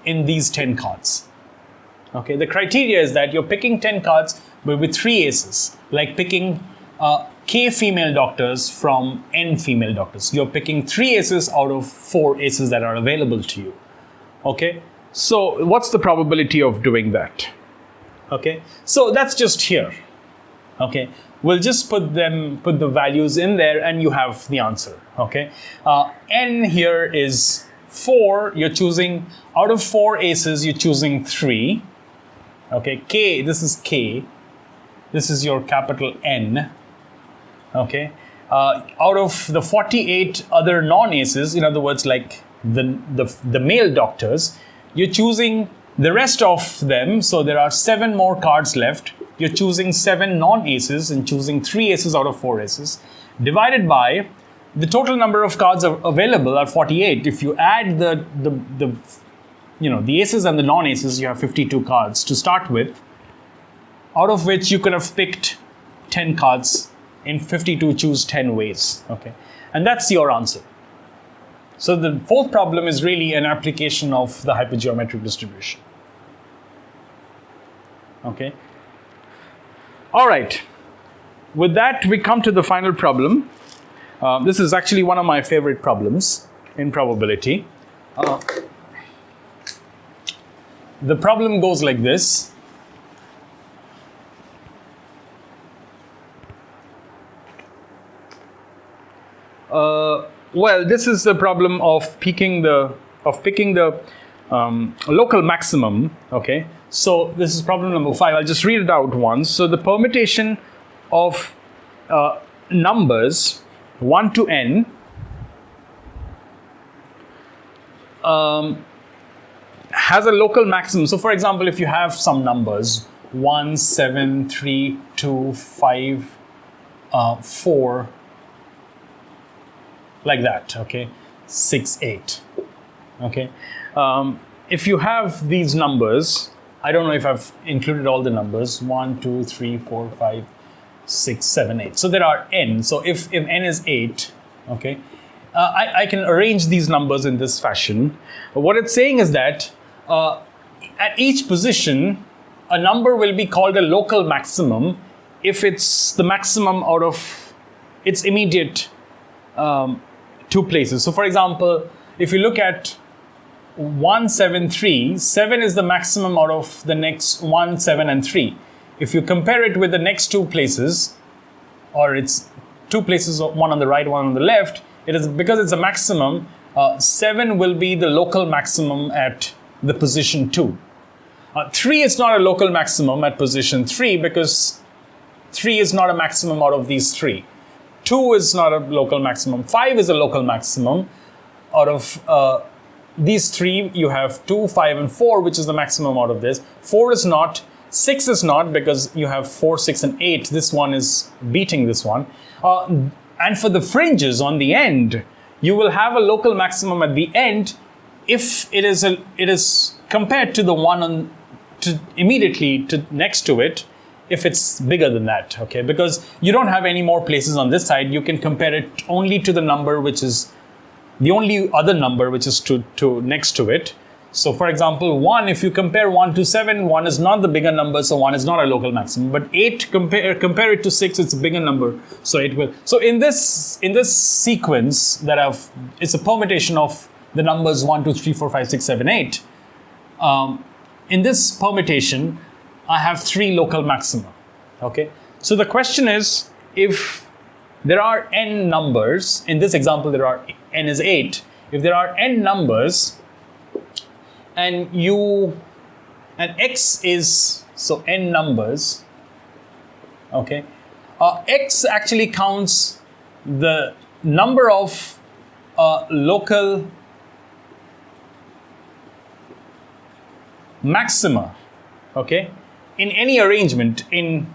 In these 10 cards. Okay? The criteria is that you're picking 10 cards but with 3 aces. Like picking k female doctors from n female doctors. You're picking 3 aces out of 4 aces that are available to you. Okay? So what's the probability of doing that? Okay? So that's just here. Okay? We'll just put the values in there and you have the answer. Okay? N here is 4. You're choosing, out of 4 aces, you're choosing 3. Okay? K, this is K. This is your capital N. Okay? Out of the 48 other non-aces, in other words, like the male doctors, you're choosing the rest of them. So there are 7 more cards left. You're choosing 7 non-aces and choosing 3 aces out of 4 aces, divided by the total number of cards available are 48. If you add the aces and the non-aces, you have 52 cards to start with, out of which you could have picked 10 cards. In 52, choose 10 ways. Okay, and that's your answer. So the fourth problem is really an application of the hypergeometric distribution. Okay. All right. With that, we come to the final problem. This is actually one of my favorite problems in probability. The problem goes like this. Well, this is the problem of picking the local maximum. Okay, so this is problem number 5. I'll just read it out once. So the permutation of numbers 1 to n has a local maximum. So for example, if you have some numbers 1, 7, 3, 2, 5, 4, like that, okay, 6, 8, okay. If you have these numbers, I don't know if I've included all the numbers, 1, 2, 3, 4, 5, 6, 7, 8. So there are n. So if n is 8, okay, I can arrange these numbers in this fashion. What it's saying is that at each position, a number will be called a local maximum if it's the maximum out of its immediate 2 places. So for example, if you look at 1, 7, 3, 7 is the maximum out of the next 1, 7, and 3. If you compare it with the next 2 places, or it's 2 places, one on the right, one on the left, it is because it's a maximum, 7 will be the local maximum at the position 2. 3 is not a local maximum at position 3 because 3 is not a maximum out of these 3. 2 is not a local maximum. 5 is a local maximum. Out of these 3, you have 2, 5, and 4, which is the maximum out of this. 4 is not. 6 is not because you have 4, 6, and 8. This one is beating this one. And for the fringes on the end, you will have a local maximum at the end if it is compared to the one immediately next to it, if it's bigger than that, okay? Because you don't have any more places on this side, you can compare it only to the number which is the only other number which is to next to it. So for example, 1, if you compare 1 to 7, 1 is not the bigger number, so 1 is not a local maximum. But 8, compare it to 6, it's a bigger number, so it will. So in this sequence that it's a permutation of the numbers 1, 2, 3, 4, 5, 6, 7, 8. In this permutation, I have 3 local maxima, okay? So the question is, if there are n numbers, in this example n is 8, if there are n numbers, and x is, so n numbers, okay, x actually counts the number of maxima, okay, in any arrangement in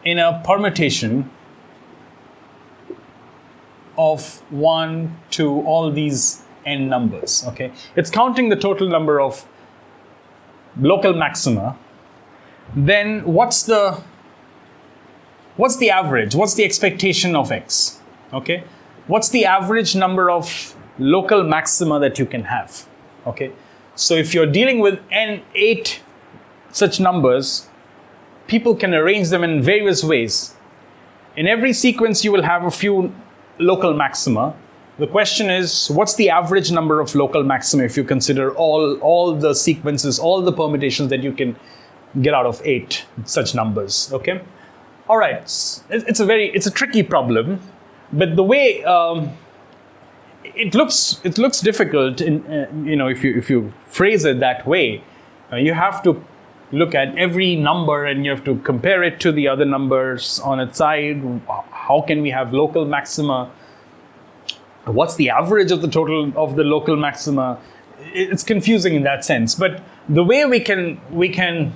a permutation of 1 to all these n numbers, okay? It's counting the total number of local maxima. Then what's the average? What's the expectation of x? Okay? What's the average number of local maxima that you can have? Okay? So if you're dealing with n8 such numbers, people can arrange them in various ways. In every sequence you will have a few local maxima. The question is, what's the average number of local maxima if you consider all the sequences, all the permutations that you can get out of 8 such numbers, okay? All right, it's a tricky problem, but the way it looks difficult in if you phrase it that way. You have to look at every number and you have to compare it to the other numbers on its side. How can we have local maxima? What's the average of the total of the local maxima? It's confusing in that sense. But the way we can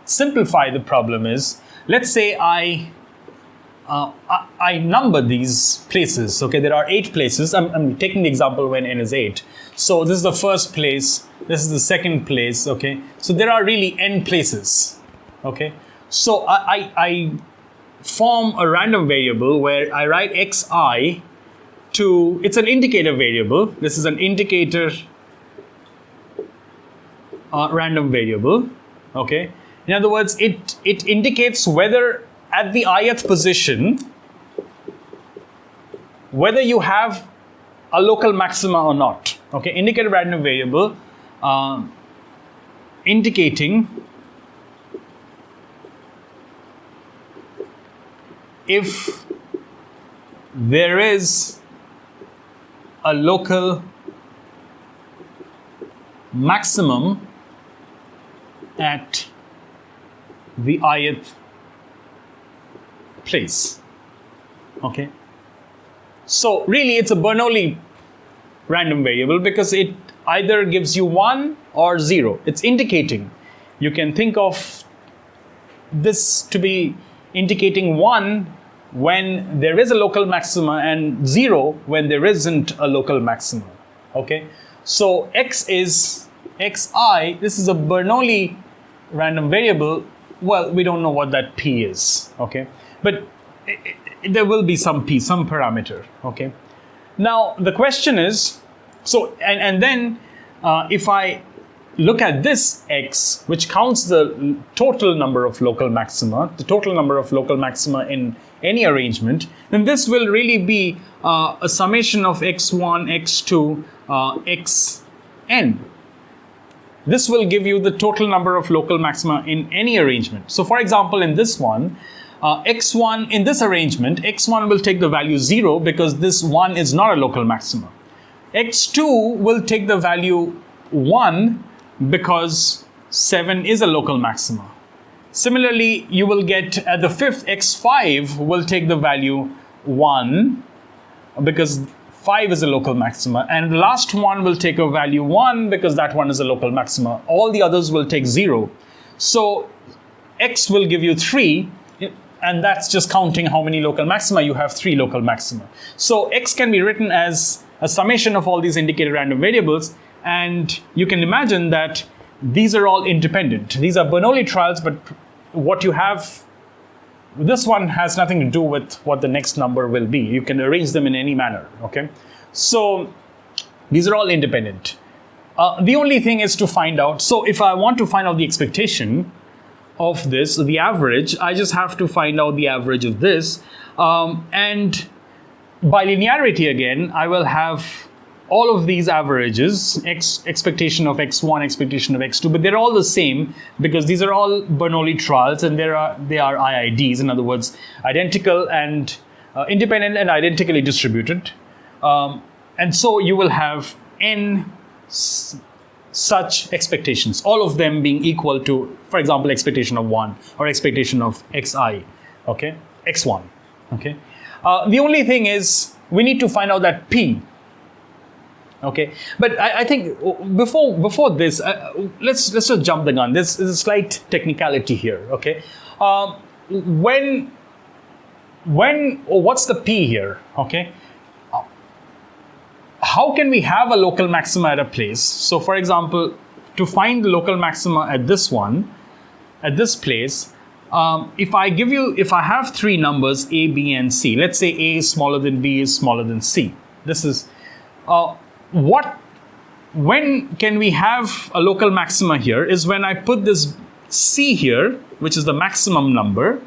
simplify the problem is, let's say I number these places. Okay, there are 8 places. I'm taking the example when n is 8. So this is the first place. This is the second place. Okay, so there are really n places. Okay, so I form a random variable where I write xi to, it's an indicator variable. This is an indicator random variable. Okay, in other words, it indicates whether at the ith position, whether you have a local maxima or not. Okay, indicator random variable indicating if there is a local maximum at the ith place. Okay, so really it's a Bernoulli random variable because it either gives you 1 or 0. It's indicating. You can think of this to be indicating 1 when there is a local maxima and 0 when there isn't a local maxima. Okay, so x is xi. This is a Bernoulli random variable. Well, we don't know what that p is. Okay, but there will be some p, some parameter. Okay, now the question is, so and then if I look at this x, which counts the total number of local maxima, the total number of local maxima in any arrangement, then this will really be a summation of x1, x2, xn. This will give you the total number of local maxima in any arrangement. So for example, in this one, x1, in this arrangement, x1 will take the value 0 because this 1 is not a local maxima. x2 will take the value 1 because 7 is a local maxima. Similarly, you will get at the fifth, x5 will take the value 1 because 5 is a local maxima, and the last one will take a value 1 because that one is a local maxima. All the others will take 0. So x will give you 3, and that's just counting how many local maxima you have, 3 local maxima. So x can be written as a summation of all these indicator random variables, and you can imagine that these are all independent. These are Bernoulli trials, but what you have, this one has nothing to do with what the next number will be. You can arrange them in any manner, okay? So these are all independent. The only thing is to find out, so if I want to find out the expectation of this, the average, I just have to find out the average of this. And by linearity again, I will have all of these averages, expectation of x1, expectation of x2, but they're all the same because these are all Bernoulli trials and they are IIDs, in other words, identical and independent and identically distributed. And so you will have n such expectations, all of them being equal to, for example, expectation of 1 or expectation of xi, okay, x1, okay. The only thing is we need to find out that p. Okay, but I think before this, let's just jump the gun. There's a slight technicality here. Okay, what's the P here? Okay, how can we have a local maxima at a place? So, for example, to find the local maxima at this place, if I have three numbers A, B, and C. Let's say A is smaller than B is smaller than C. This is when can we have a local maxima here is when I put this C here, which is the maximum number,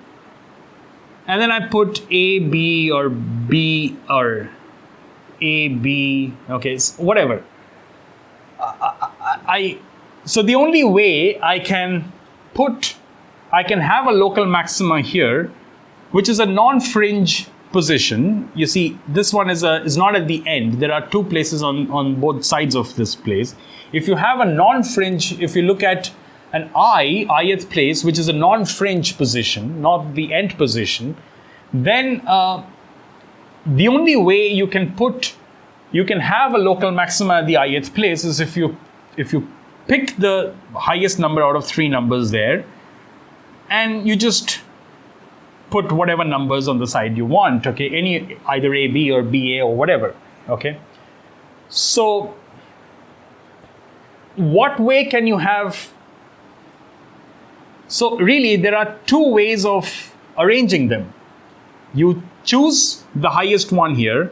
and then I put A, B, or B, or A, B, okay, so whatever. So the only way I can have a local maxima here, which is a non-fringe position. You see, this one is not at the end. There are two places on both sides of this place. If you have a non-fringe, if you look at an ith place, which is a non-fringe position, not the end position, then the only way you can have a local maxima at the ith place is if you pick the highest number out of three numbers there, and you just put whatever numbers on the side you want, okay, either A, B, or B, A, or whatever, okay. So what way can you have? So really there are two ways of arranging them. You choose the highest one here,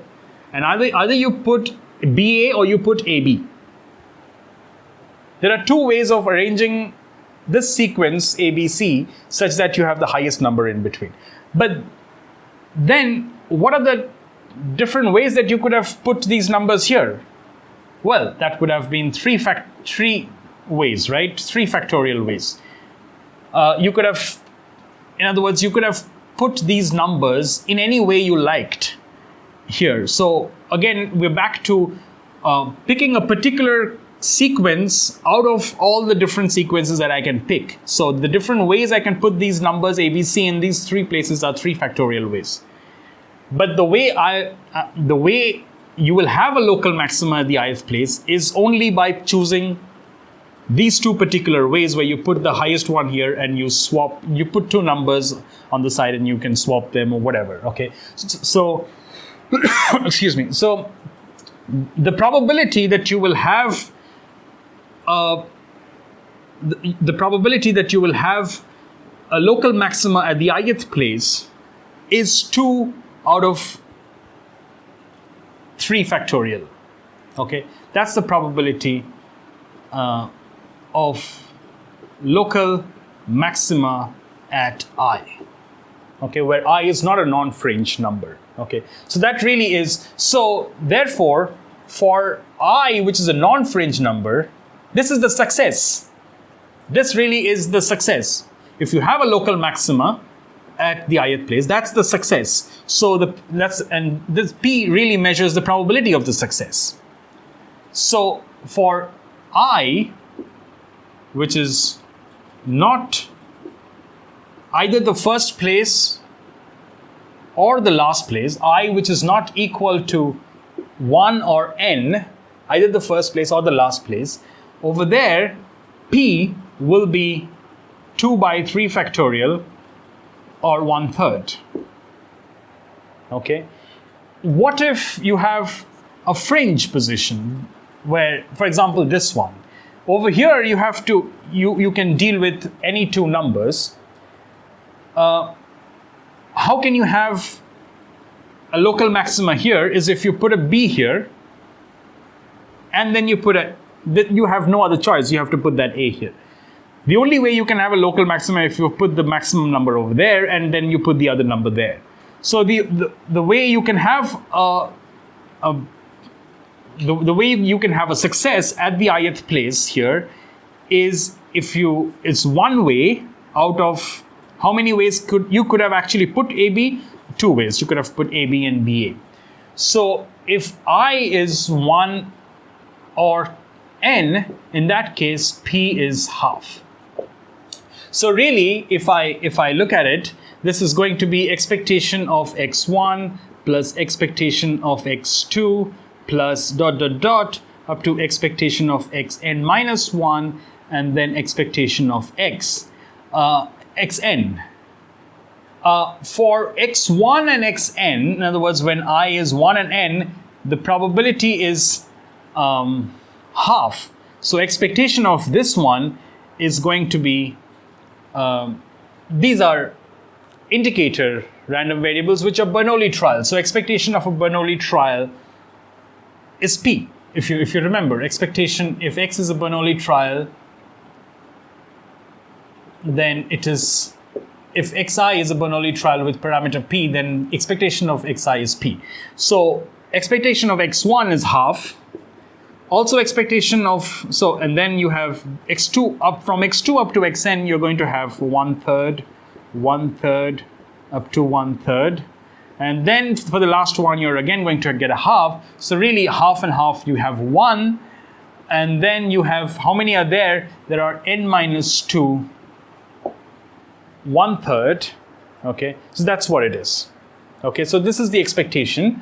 and either you put BA or you put AB. There are two ways of arranging this sequence ABC such that you have the highest number in between. But then what are the different ways that you could have put these numbers here? Well, that would have been three ways, right? 3 factorial ways. You could have, in other words, you could have put these numbers in any way you liked here. So again, we're back to picking a particular sequence out of all the different sequences that I can pick. So the different ways I can put these numbers ABC in these three places are 3 factorial ways. But the way you will have a local maxima at the ith place is only by choosing these two particular ways, where you put the highest one here and you put two numbers on the side and you can swap them or whatever. Okay, so excuse me. So the probability that you will have the probability that you will have a local maxima at the ith place is 2 out of 3 factorial. Okay, that's the probability of local maxima at I. Okay, where I is not a non-fringe number. Okay, so that really is, so therefore for I, which is a non-fringe number, this is the success. This really is the success. If you have a local maxima at the ith place, that's the success. So this P really measures the probability of the success. So for I, which is not either the first place or the last place, I which is not equal to 1 or n, either the first place or the last place, over there P will be 2 by 3 factorial or 1/3. Okay, what if you have a fringe position where, for example, this one over here, you have to you can deal with any two numbers. How can you have a local maxima here is if you put a B here and then you have no other choice, you have to put that A here. The only way you can have a local maxima if you put the maximum number over there and then you put the other number there. So the way you can have the way you can have a success at the ith place here is it's one way out of how many ways you could have actually put AB? 2 ways. You could have put AB and BA. So if I is 1 or n, in that case P is half. So really, if I look at it, this is going to be expectation of x1 plus expectation of x2 plus dot dot dot up to expectation of xn minus 1 and then expectation of xn. For x1 and xn, in other words, when I is 1 and n, the probability is half. So expectation of this one is going to be, these are indicator random variables which are Bernoulli trials. So expectation of a Bernoulli trial is p. If you remember, expectation, if x is a Bernoulli trial, then it is, if xi is a Bernoulli trial with parameter p, then expectation of xi is p. So expectation of x1 is half. Also expectation of, so, and then you have x2, up from x2 up to xn, you're going to have 1/3, 1/3, up to 1/3. And then for the last one, you're again going to get a half. So really half and half, you have 1. And then you have, how many are there? There are n minus 2, 1/3. Okay, so that's what it is. Okay, so this is the expectation.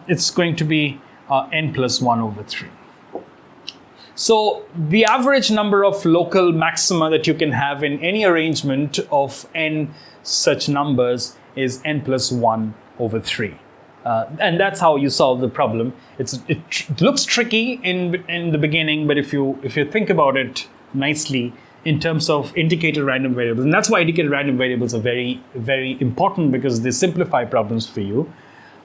It's going to be n plus 1 over 3. So the average number of local maxima that you can have in any arrangement of n such numbers is n plus 1 over 3. And that's how you solve the problem. It looks tricky in the beginning, but if you think about it nicely in terms of indicator random variables, and that's why indicator random variables are very, very important, because they simplify problems for you.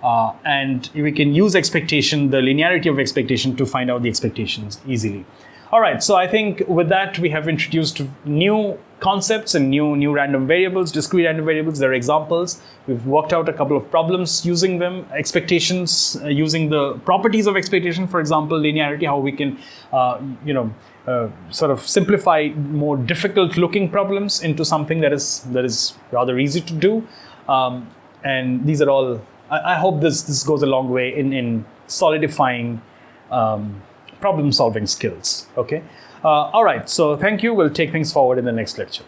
And we can use expectation, the linearity of expectation, to find out the expectations easily. All right, so I think with that, we have introduced new concepts and new random variables, discrete random variables. There are examples. We've worked out a couple of problems using them, expectations, using the properties of expectation, for example, linearity, how we can, sort of simplify more difficult looking problems into something that is rather easy to do. And these are all, I hope this goes a long way in solidifying problem solving skills. Okay. All right. So thank you. We'll take things forward in the next lecture.